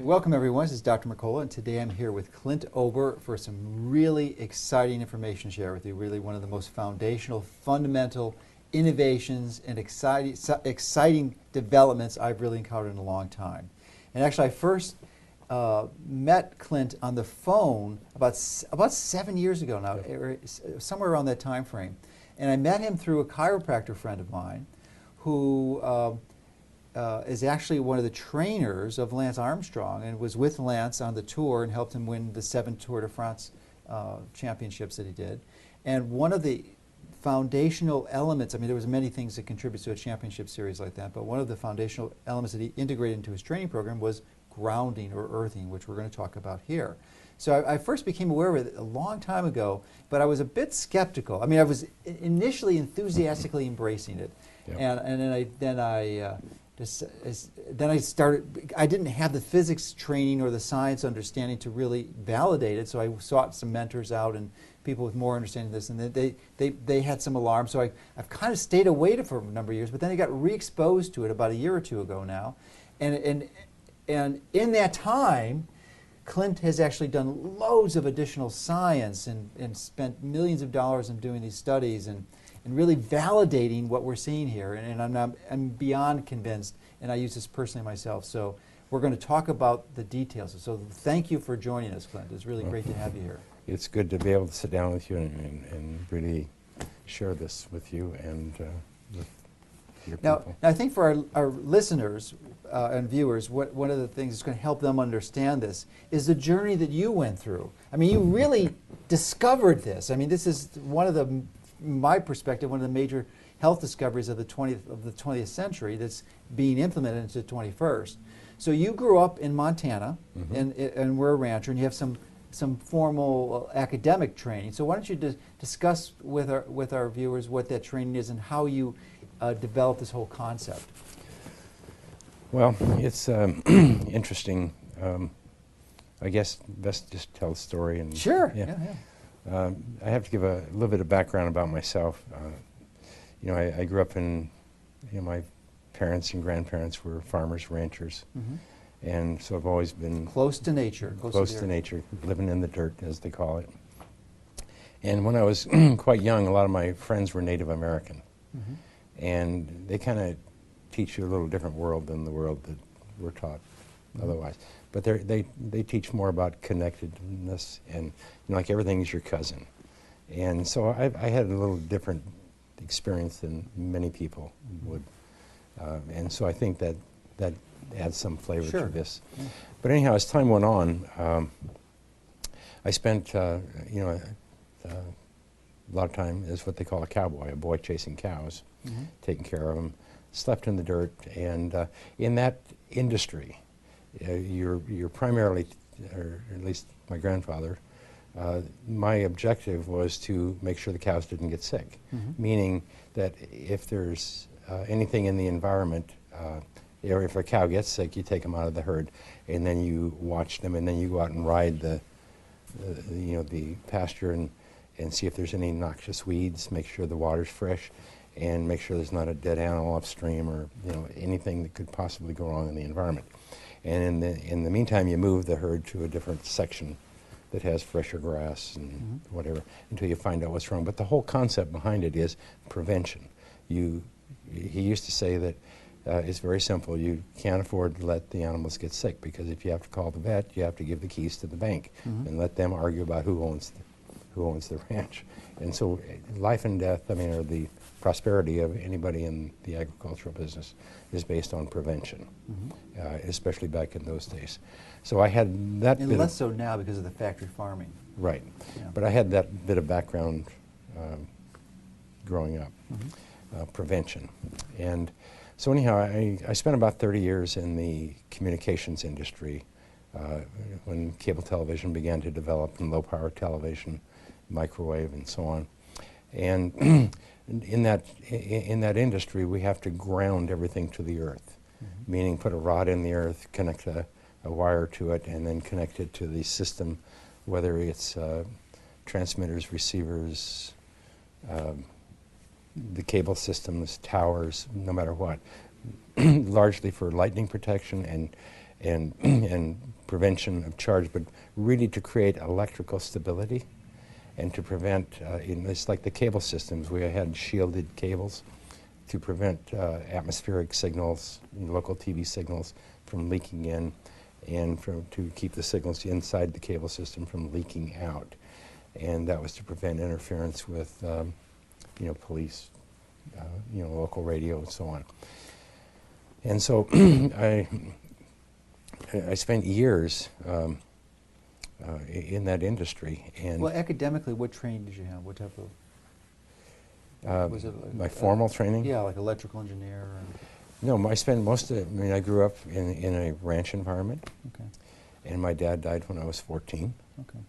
Welcome everyone, this is Dr. Mercola, and today I'm here with Clint Ober for some really exciting information to share with you. Really one of the most foundational, fundamental innovations and exciting developments I've really encountered in a long time. And actually I first met Clint on the phone about 7 years ago now, or somewhere around that time frame. And I met him through a chiropractor friend of mine who is actually one of the trainers of Lance Armstrong and was with Lance on the tour and helped him win the 7 Tour de France championships that he did. And one of the foundational elements, I mean there was many things that contribute to a championship series like that, but one of the foundational elements that he integrated into his training program was grounding or earthing, which we're going to talk about here. So I first became aware of it a long time ago, but I was a bit skeptical. I mean, I was initially enthusiastically embracing it, Yep. and then I started. I didn't have the physics training or the science understanding to really validate it, so I sought some mentors out and people with more understanding of this, and they had some alarms. So I've kind of stayed away for a number of years, but then I got re-exposed to it about a year or two ago now, and in that time, Clint has actually done loads of additional science and spent millions of dollars in doing these studies and really validating what we're seeing here. And I'm beyond convinced, and I use this personally myself. So we're going to talk about the details. So thank you for joining us, Clint. It's really great to have you here. It's good to be able to sit down with you and really share this with you and with your people. Now I think for our listeners and viewers, one of the things that's going to help them understand this is the journey that you went through. I mean, you really discovered this. I mean, this is one of the, my perspective, one of the major health discoveries of the 20th century that's being implemented into the 21st. So you grew up in Montana, and we're a rancher, and you have some formal academic training. So why don't you discuss with our viewers what that training is and how you developed this whole concept? Well, it's interesting. I guess best just tell the story. And Sure. Yeah. Yeah. I have to give a little bit of background about myself. You know, I grew up in, you know, my parents and grandparents were farmers, ranchers, and so I've always been Close to nature. Close to nature, living in the dirt, as they call it. And when I was quite young, a lot of my friends were Native American, and they kind of teach you a little different world than the world that we're taught otherwise. But they teach more about connectedness, and you know, like everything's your cousin. And so I had a little different experience than many people would. And so I think that adds some flavor to this. Yeah. But anyhow, as time went on, I spent you know, a lot of time as what they call a cowboy, a boy chasing cows, taking care of them, slept in the dirt, and in that industry, you're primarily, or at least my grandfather, my objective was to make sure the cows didn't get sick, meaning that if there's anything in the environment, or if a cow gets sick, you take them out of the herd, and then you watch them, and then you go out and ride the pasture and see if there's any noxious weeds, make sure the water's fresh, and make sure there's not a dead animal upstream or anything that could possibly go wrong in the environment. And in the meantime, you move the herd to a different section that has fresher grass and whatever until you find out what's wrong. But the whole concept behind it is prevention. He used to say that it's very simple. You can't afford to let the animals get sick, because if you have to call the vet, you have to give the keys to the bank and let them argue about who owns the ranch. And so life and death, I mean, or the prosperity of anybody in the agricultural business is based on prevention, especially back in those days. So I had that and less so now because of the factory farming. Right. Yeah. But I had that bit of background growing up, prevention. And so anyhow, I spent about 30 years in the communications industry when cable television began to develop, and low-power television, microwave, and so on. And in that industry, we have to ground everything to the earth, meaning put a rod in the earth, connect a wire to it, and then connect it to the system, whether it's transmitters, receivers, the cable systems, towers, no matter what, largely for lightning protection and prevention of charge, but really to create electrical stability and to prevent, it's like the cable systems. We had shielded cables to prevent atmospheric signals, local TV signals, from leaking in, and to keep the signals inside the cable system from leaking out. And that was to prevent interference with police, local radio and so on. And so I spent years in that industry. And well, academically, what training did you have? What type of? Was it my formal training? Yeah, like electrical engineer. Or No, I spent most of it, I grew up in a ranch environment. okay. And my dad died when I was 14. Okay.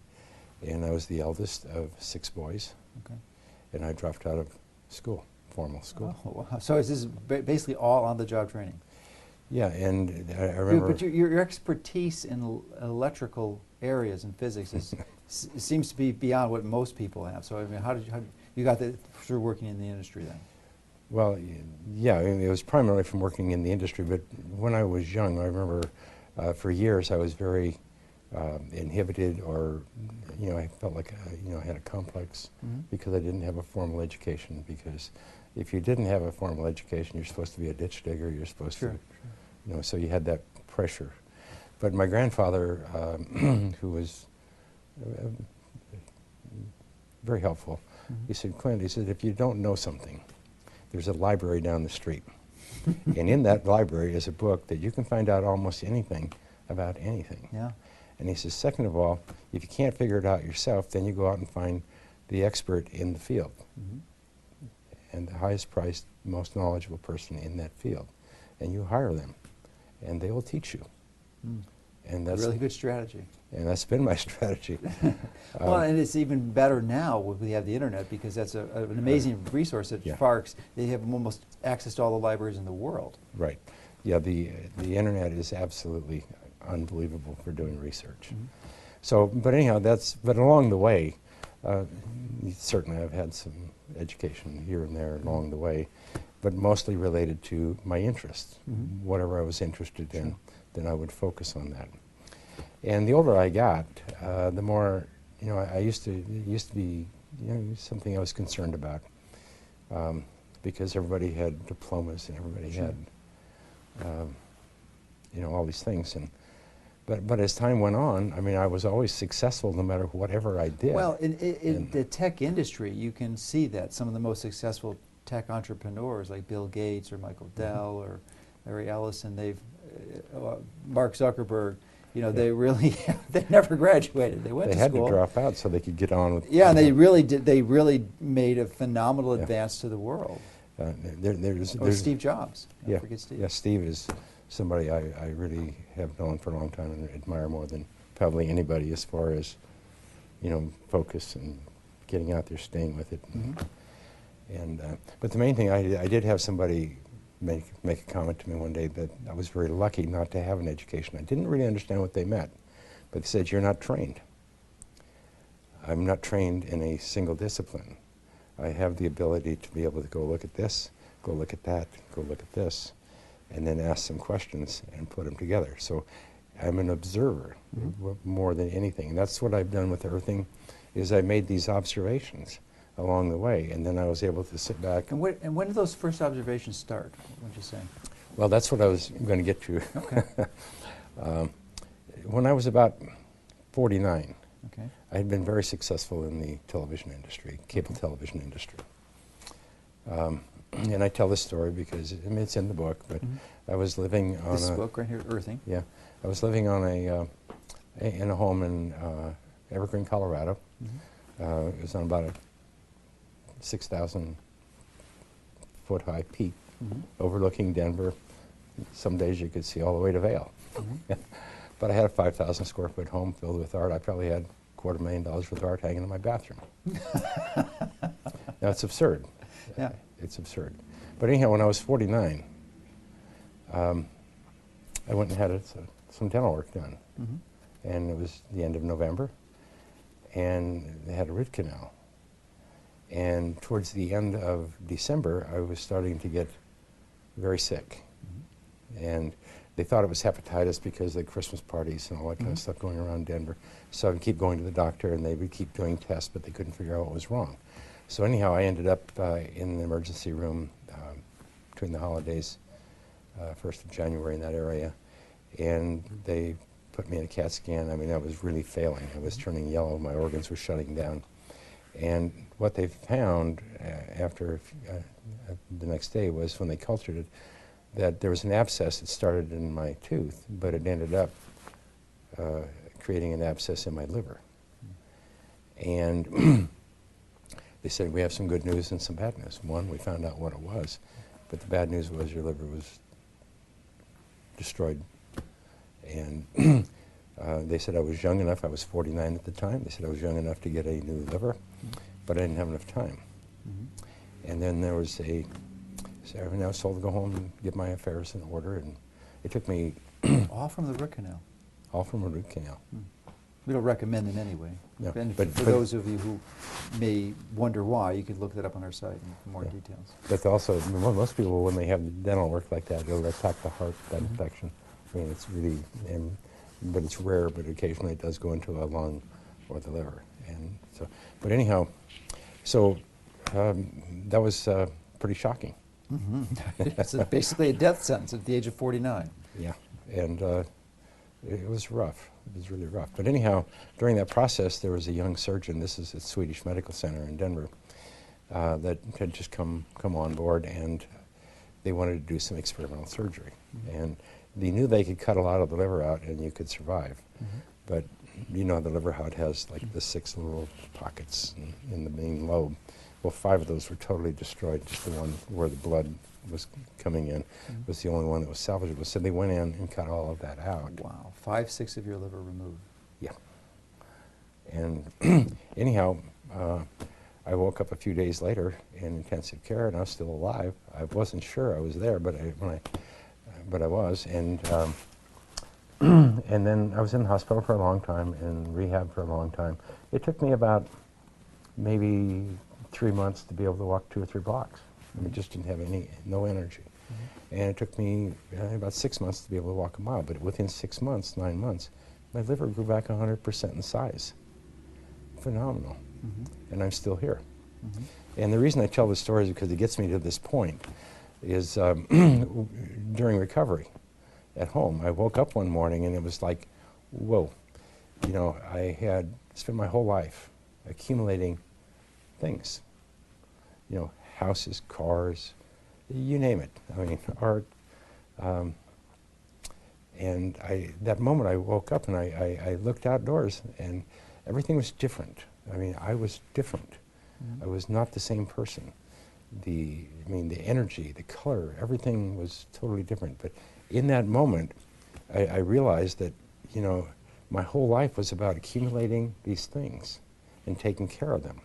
And I was the eldest of 6 boys. Okay. And I dropped out of school, formal school. Oh, wow. So is this basically all on-the-job training? Yeah, and I remember... But your expertise in electrical areas and physics seems to be beyond what most people have. So I mean, how you got that through working in the industry then? Well, yeah, it was primarily from working in the industry, but when I was young, I remember for years I was very inhibited, or I felt like I had a complex because I didn't have a formal education. Because if you didn't have a formal education, you're supposed to be a ditch digger. You're supposed to, so you had that pressure. But my grandfather, who was very helpful, he said, "Clint," he said, "if you don't know something, there's a library down the street. And in that library is a book that you can find out almost anything about anything." Yeah. And he says, second of all, if you can't figure it out yourself, then you go out and find the expert in the field. And the highest priced, most knowledgeable person in that field. And you hire them, and they will teach you. And that's a really good strategy. And that's been my strategy. Well, and it's even better now when we have the internet, because that's an amazing resource at Sparks. They have almost access to all the libraries in the world. Right. Yeah, the internet is absolutely unbelievable for doing research. So, but anyhow, but along the way, certainly I've had some education here and there along the way, but mostly related to my interests. Whatever I was interested in, then I would focus on that. And the older I got, the more, it used to be, something I was concerned about, because everybody had diplomas and everybody had, all these things. But as time went on, I was always successful no matter whatever I did. Well, in the tech industry, you can see that some of the most successful tech entrepreneurs, like Bill Gates or Michael Dell or Larry Ellison, Mark Zuckerberg, they really, they never graduated. They went to school. They had to drop out so they could get on with. Yeah, and they really did. They really made a phenomenal advance to the world. There's Steve Jobs. Don't forget Steve. Yeah, Steve is somebody I really have known for a long time and admire more than probably anybody, as far as focus and getting out there, staying with it. But the main thing, I did have somebody make a comment to me one day that I was very lucky not to have an education. I didn't really understand what they meant, but they said, "You're not trained." I'm not trained in a single discipline. I have the ability to be able to go look at this, go look at that, go look at this, and then ask some questions and put them together. So I'm an observer more than anything. And that's what I've done with everything, is I made these observations along the way, and then I was able to sit back. And when did those first observations start, would you say? Well, that's what I was going to get to. Okay. When I was about 49, okay. I had been very successful in the television industry, cable television industry. And I tell this story because it's in the book, but I was living on this book right here, Earthing. Yeah. I was living on in a home in Evergreen, Colorado. It was on about a 6,000 foot high peak overlooking Denver. Some days you could see all the way to Vail. But I had a 5,000 square foot home filled with art. I probably had $250,000 worth of art hanging in my bathroom. Now, it's absurd. Yeah. It's absurd. But anyhow, when I was 49, I went and had some dental work done. And it was the end of November, and they had a root canal. And towards the end of December, I was starting to get very sick. And they thought it was hepatitis because of the Christmas parties and all that kind of stuff going around Denver. So I would keep going to the doctor, and they would keep doing tests, but they couldn't figure out what was wrong. So anyhow, I ended up in the emergency room between the holidays, 1st of January in that area, and they put me in a CAT scan. I mean, I was really failing. I was turning yellow. My organs were shutting down. And what they found after the next day was, when they cultured it, that there was an abscess that started in my tooth, but it ended up creating an abscess in my liver. And they said, we have some good news and some bad news. One, we found out what it was, but the bad news was your liver was destroyed. And they said I was young enough. I was 49 at the time. They said I was young enough to get a new liver, but I didn't have enough time. And then there was so I was told to go home and get my affairs in order, and it took me All from the root canal. all from a root canal. We don't recommend in any way. No, And but for those of you who may wonder why, you could look that up on our site for more details. But also, most people, when they have dental work like that, they'll attack the heart, that infection. I mean, it's really, but it's rare, but occasionally it does go into a lung or the liver. And so, but anyhow, so that was pretty shocking. It's basically a death sentence at the age of 49. Yeah, and it was rough. It was really rough. But anyhow, during that process, there was a young surgeon. This is at Swedish Medical Center in Denver that had just come on board, and they wanted to do some experimental surgery. And they knew they could cut a lot of the liver out, and you could survive. But you know, the liver, how it has like the 6 little pockets in the main lobe. Well, 5 of those were totally destroyed. Just the one where the blood was coming in was the only one that was salvageable. So they went in and cut all of that out. Wow, 5/6 of your liver removed. Yeah. And anyhow, I woke up a few days later in intensive care, and I was still alive. I wasn't sure I was there, but I was. And and then I was in the hospital for a long time, and rehab for a long time. It took me about maybe 3 months to be able to walk 2 or 3 blocks. I mean, just didn't have no energy. And it took me about 6 months to be able to walk a mile. But within 6 months, 9 months, my liver grew back 100% in size. Phenomenal. And I'm still here. And the reason I tell this story is because it gets me to this point. Is during recovery at home, I woke up one morning and it was like, whoa. You know, I had spent my whole life accumulating things. You know, houses, cars, you name it. I mean, art. And that moment I woke up and I looked outdoors and everything was different. I mean, I was different. I was not the same person. The energy, the color, everything was totally different. But in that moment, I realized that, you know, my whole life was about accumulating these things and taking care of them.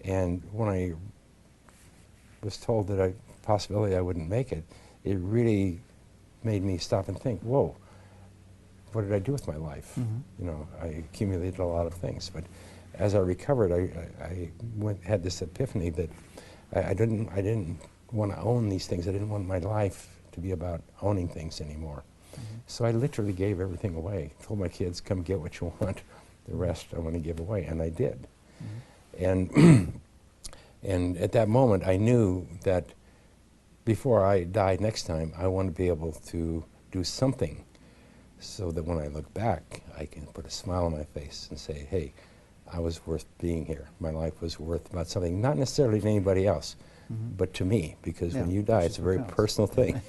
And when I was told that possibility I wouldn't make it, it really made me stop and think, whoa, what did I do with my life? You know, I accumulated a lot of things. But as I recovered, I had this epiphany that I didn't want to own these things. I didn't want my life to be about owning things anymore. So I literally gave everything away. Told my kids, come get what you want. The rest I want to give away, and I did. And and at that moment, I knew that before I die next time, I want to be able to do something so that when I look back, I can put a smile on my face and say, hey, I was worth being here. My life was worth about something, not necessarily to anybody else, but to me, because when you die, it's a very personal thing.